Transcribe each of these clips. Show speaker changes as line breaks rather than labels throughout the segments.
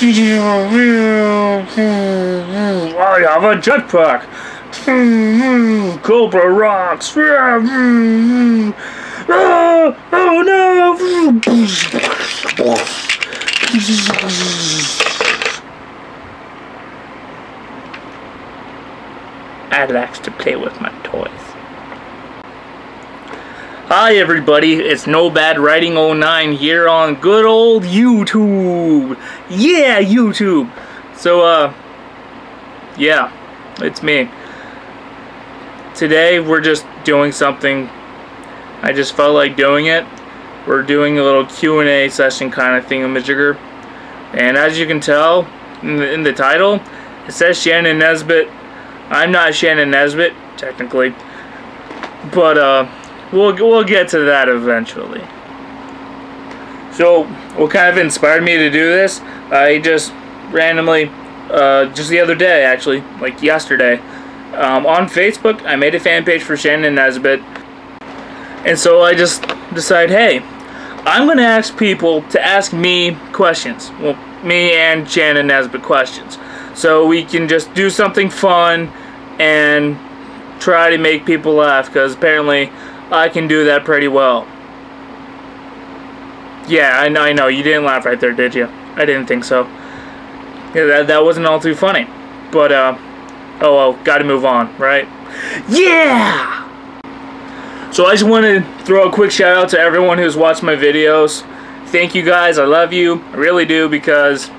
I have a jetpack. Cobra rocks. Oh no! I like to play with my toys. Hi everybody, it's No Bad Writing 09 here on good old YouTube. Yeah, YouTube. So, yeah, it's me. Today we're just doing something. I just felt like doing it. We're doing a little Q&A session kind of thingamajigger. And as you can tell in the title, it says Shannon Nezbit. I'm not Shannon Nezbit, technically. But, we'll get to that eventually. So, what kind of inspired me to do this? I just randomly, just the other day actually, like yesterday, on Facebook, I made a fan page for Shannon Nezbit. And so I just decided, hey, I'm going to ask people to ask me questions. Well, me and Shannon Nezbit questions. So we can just do something fun and try to make people laugh, because apparently I can do that pretty well. Yeah, I know. You didn't laugh right there, did you? I didn't think so. Yeah, that wasn't all too funny. But, oh well, gotta move on, right? Yeah! So I just want to throw a quick shout out to everyone who's watched my videos. Thank you guys, I love you. I really do, because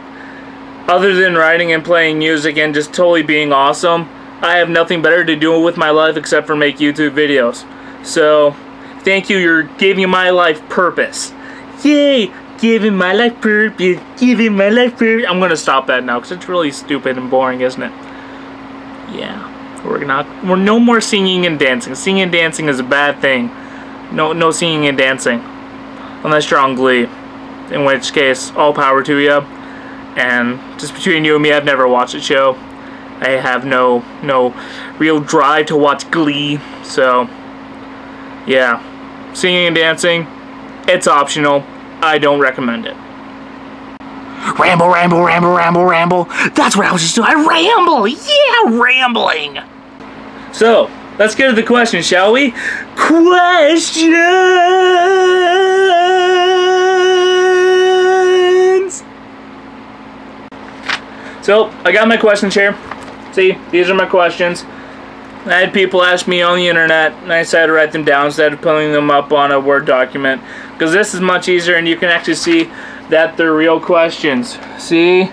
other than writing and playing music and just totally being awesome, I have nothing better to do with my life except for make YouTube videos. So, thank you, you're giving my life purpose. Yay! Giving my life purpose, giving my life purpose. I'm gonna stop that now, because it's really stupid and boring, isn't it? Yeah. We're no more singing and dancing. Singing and dancing is a bad thing. No singing and dancing. Unless you're on Glee. In which case, all power to you. And just between you and me, I've never watched the show. I have no real drive to watch Glee. So, yeah. Singing and dancing, it's optional. I don't recommend it. Ramble, ramble, ramble, ramble, ramble. That's what I was just doing. I ramble! Yeah, rambling! So, let's get to the questions, shall we? Questions! So, I got my questions here. See, these are my questions. I had people ask me on the internet, and I decided to write them down instead of pulling them up on a Word document, because this is much easier, and you can actually see that they're real questions. See?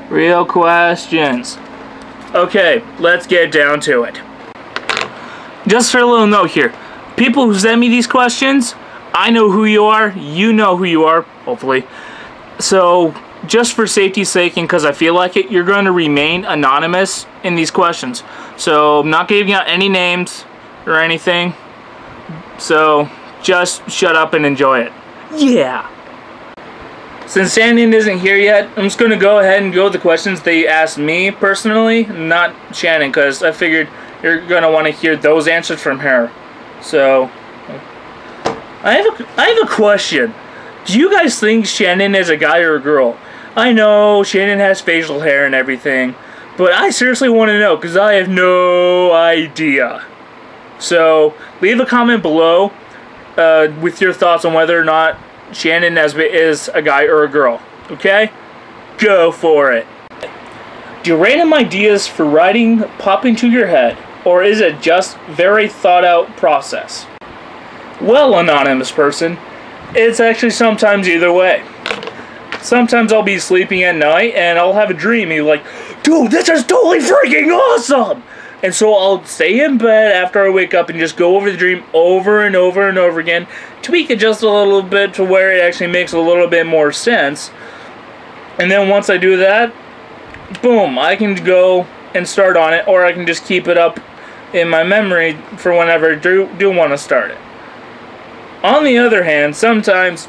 Real questions. Okay, let's get down to it. Just for a little note here. People who send me these questions, I know who you are. You know who you are, hopefully. So, just for safety's sake, and because I feel like it, you're going to remain anonymous in these questions. So, I'm not giving out any names or anything. So, just shut up and enjoy it. Yeah! Since Shannon isn't here yet, I'm just going to go ahead and go with the questions they asked me personally, not Shannon, because I figured you're going to want to hear those answers from her. So, I have a question. Do you guys think Shannon is a guy or a girl? I know Shannon has facial hair and everything, but I seriously want to know, because I have no idea. So, leave a comment below with your thoughts on whether or not Shannon Nezbit is a guy or a girl. Okay? Go for it. Do random ideas for writing pop into your head, or is it just very thought out process? Well, anonymous person, it's actually sometimes either way. Sometimes I'll be sleeping at night and I'll have a dream and be like, dude, this is totally freaking awesome! And so I'll stay in bed after I wake up and just go over the dream over and over and over again, tweak it just a little bit to where it actually makes a little bit more sense. And then once I do that, boom, I can go and start on it, or I can just keep it up in my memory for whenever I do want to start it. On the other hand, sometimes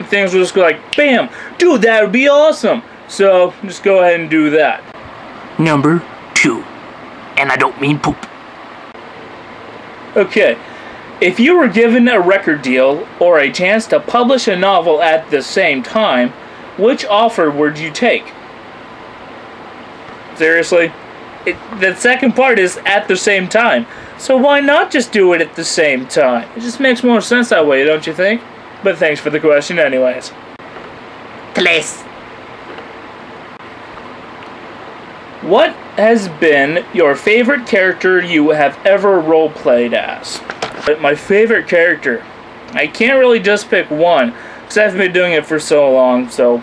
things will just go like, bam, dude, that would be awesome. So just go ahead and do that. Number 2. And I don't mean poop. Okay, if you were given a record deal or a chance to publish a novel at the same time, which offer would you take? Seriously? The second part is at the same time. So why not just do it at the same time? It just makes more sense that way, don't you think? But thanks for the question anyways.
Please.
What has been your favorite character you have ever roleplayed as? My favorite character? I can't really just pick one, because I've been doing it for so long, so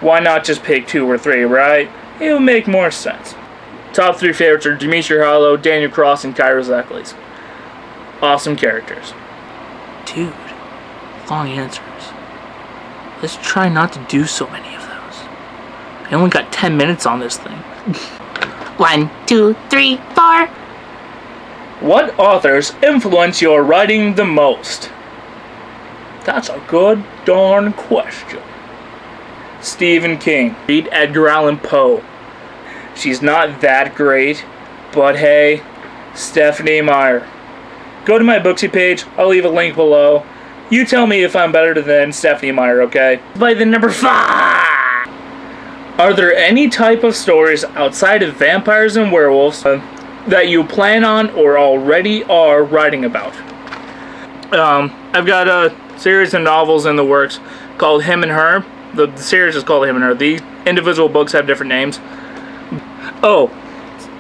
why not just pick 2 or 3, right? It would make more sense. Top 3 favorites are Dimitri Harlow, Daniel Cross, and Kyra Zekles. Awesome characters.
Dude, long answers. Let's try not to do so many of those. I only got 10 minutes on this thing. 1, 2, 3, 4.
What authors influence your writing the most? That's a good darn question. Stephen King. Read Edgar Allan Poe. She's not that great, but hey, Stephanie Meyer. Go to my Booksy page, I'll leave a link below. You tell me if I'm better than Stephanie Meyer, okay? By the number 5! Are there any type of stories outside of vampires and werewolves that you plan on or already are writing about? I've got a series of novels in the works called Him and Her. The series is called Him and Her. The individual books have different names. Oh,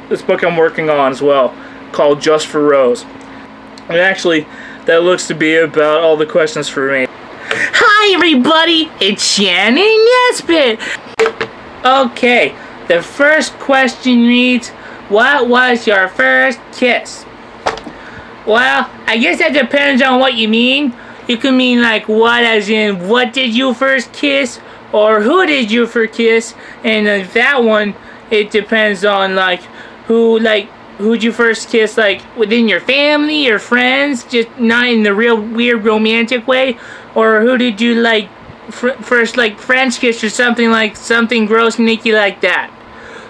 this book I'm working on as well, called Just for Rose. And actually, that looks to be about all the questions for me.
Hi everybody, it's Shannon Nezbit.
Okay, the first question reads, what was your first kiss?
Well, I guess that depends on what you mean. You can mean like what, as in what did you first kiss, or who did you first kiss, and that one, it depends on like who'd you first kiss, like within your family or friends, just not in the real weird romantic way, or who did you like first like French kiss or something, like something gross and icky like that.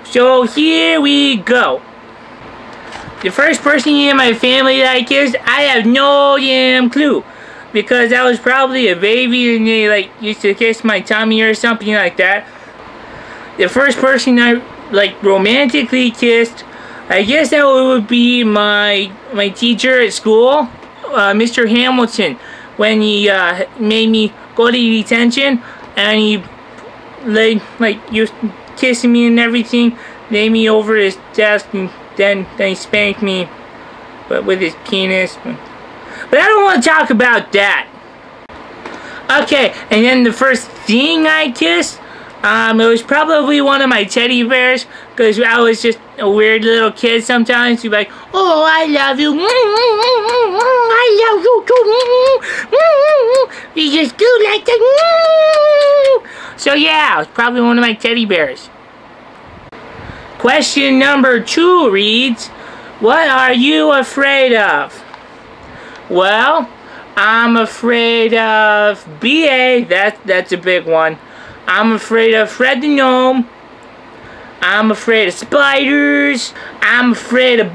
So here we go. The first person in my family that I kissed, I have no damn clue, because I was probably a baby and they like used to kiss my tummy or something like that. The first person I like romantically kissed, I guess that would be my teacher at school, Mr. Hamilton, when he made me go to detention, and he like used kissing me and everything, laid me over his desk, and then he spanked me, but with his penis. But I don't want to talk about that. Okay, and then the first thing I kissed, it was probably one of my teddy bears, because I was just a weird little kid sometimes. You'd be like, oh, I love you. I love you too. You just do like that. So yeah, it was probably one of my teddy bears. Question number 2 reads, what are you afraid of? Well, I'm afraid of BA. That's a big one. I'm afraid of Fred the Gnome. I'm afraid of spiders. I'm afraid of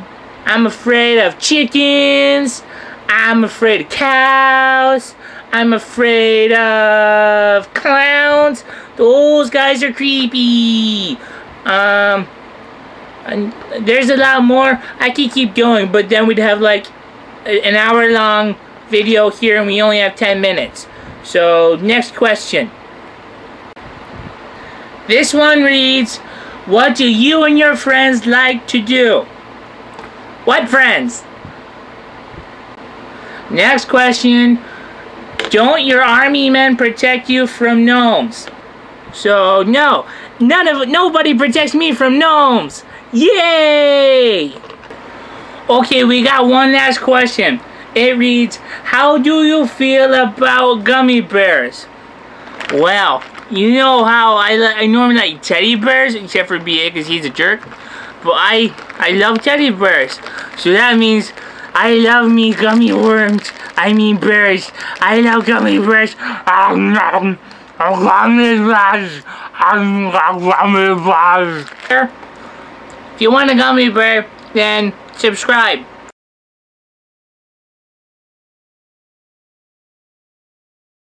chickens. I'm afraid of cows. I'm afraid of clowns. Those guys are creepy. And there's a lot more. I could keep going, but then we'd have like an hour-long video here, and we only have 10 minutes. So, next question. This one reads, what do you and your friends like to do? What friends? Next question. Don't your army men protect you from gnomes? So, no. Nobody protects me from gnomes. Yay! Okay, we got one last question. It reads, how do you feel about gummy bears? Well, you know how I normally like teddy bears, except for BA because he's a jerk. But I love teddy bears. So that means I love me gummy worms. I mean bears. I love gummy bears. If you want a gummy bear, then subscribe.